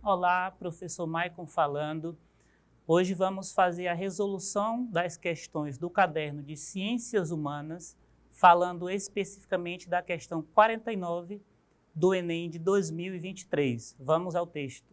Olá, professor Maicon falando. Hoje vamos fazer a resolução das questões do caderno de Ciências Humanas, falando especificamente da questão 49 do Enem de 2023. Vamos ao texto.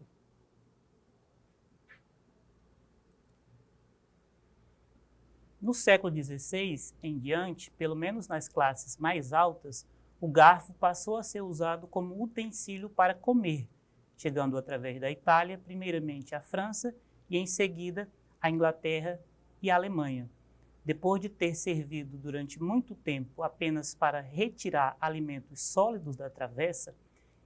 No século XVI em diante, pelo menos nas classes mais altas, o garfo passou a ser usado como utensílio para comer, chegando através da Itália, primeiramente à França e em seguida à Inglaterra e à Alemanha. Depois de ter servido durante muito tempo apenas para retirar alimentos sólidos da travessa,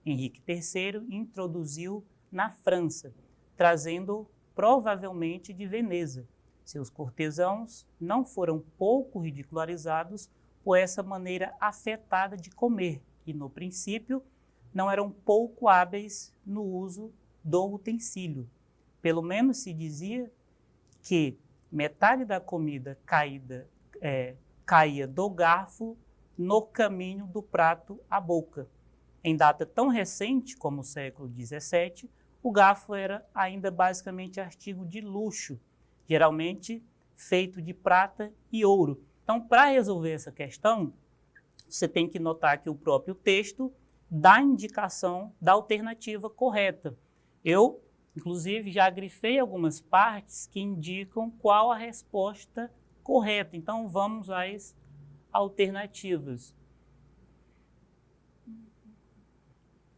Henrique III introduziu na França, trazendo provavelmente de Veneza. Seus cortesãos não foram pouco ridicularizados por essa maneira afetada de comer e, no princípio, não eram pouco hábeis no uso do utensílio. Pelo menos se dizia que metade da comida caía do garfo no caminho do prato à boca. Em data tão recente como o século XVII, o garfo era ainda basicamente artigo de luxo, geralmente feito de prata e ouro. Então, para resolver essa questão, você tem que notar que o próprio texto dá indicação da alternativa correta. Eu, inclusive, já grifei algumas partes que indicam qual a resposta correta. Então, vamos às alternativas.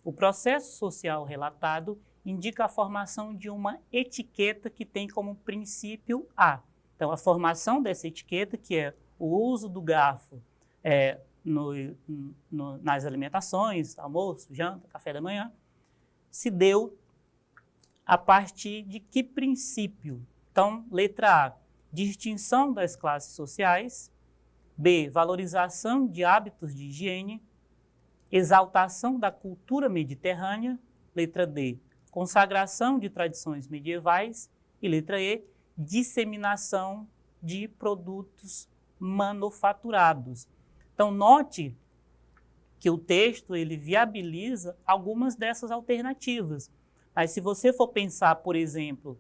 O processo social relatado indica a formação de uma etiqueta que tem como princípio A. Então, a formação dessa etiqueta, que é o uso do garfo nas alimentações, almoço, janta, café da manhã, se deu a partir de que princípio? Então, letra A, distinção das classes sociais. B, valorização de hábitos de higiene. Exaltação da cultura mediterrânea. Letra D, consagração de tradições medievais. E letra E, disseminação de produtos manufaturados. Então, note que o texto ele viabiliza algumas dessas alternativas. Mas se você for pensar, por exemplo,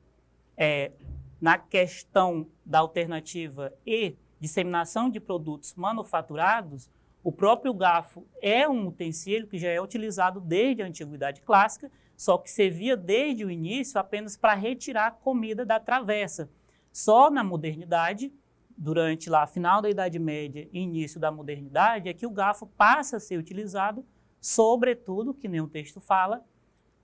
na questão da alternativa E, disseminação de produtos manufaturados, o próprio garfo é um utensílio que já é utilizado desde a Antiguidade Clássica, só que servia desde o início apenas para retirar a comida da travessa. Só na modernidade, durante lá final da Idade Média e início da modernidade, é que o garfo passa a ser utilizado, sobretudo, que nem o texto fala,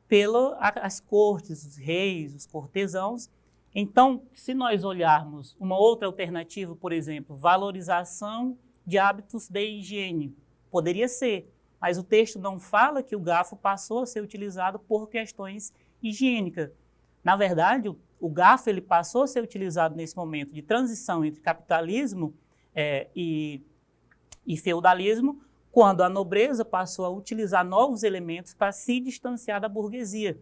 pelas cortes, os reis, os cortesãos. Então, se nós olharmos uma outra alternativa, por exemplo, valorização de hábitos de higiene, poderia ser, mas o texto não fala que o garfo passou a ser utilizado por questões higiênicas. Na verdade, o garfo ele passou a ser utilizado nesse momento de transição entre capitalismo e feudalismo, quando a nobreza passou a utilizar novos elementos para se distanciar da burguesia.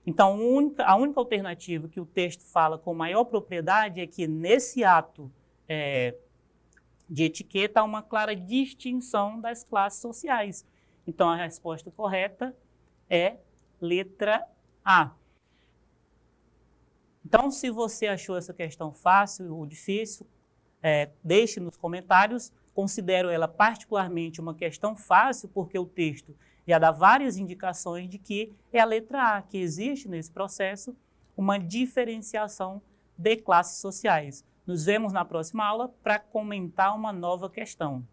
Então, a única alternativa que o texto fala com maior propriedade é que nesse ato de etiqueta há uma clara distinção das classes sociais. Então, a resposta correta é letra A. Então, se você achou essa questão fácil ou difícil, deixe nos comentários. Considero ela particularmente uma questão fácil, porque o texto já dá várias indicações de que é a letra A, que existe nesse processo uma diferenciação de classes sociais. Nos vemos na próxima aula para comentar uma nova questão.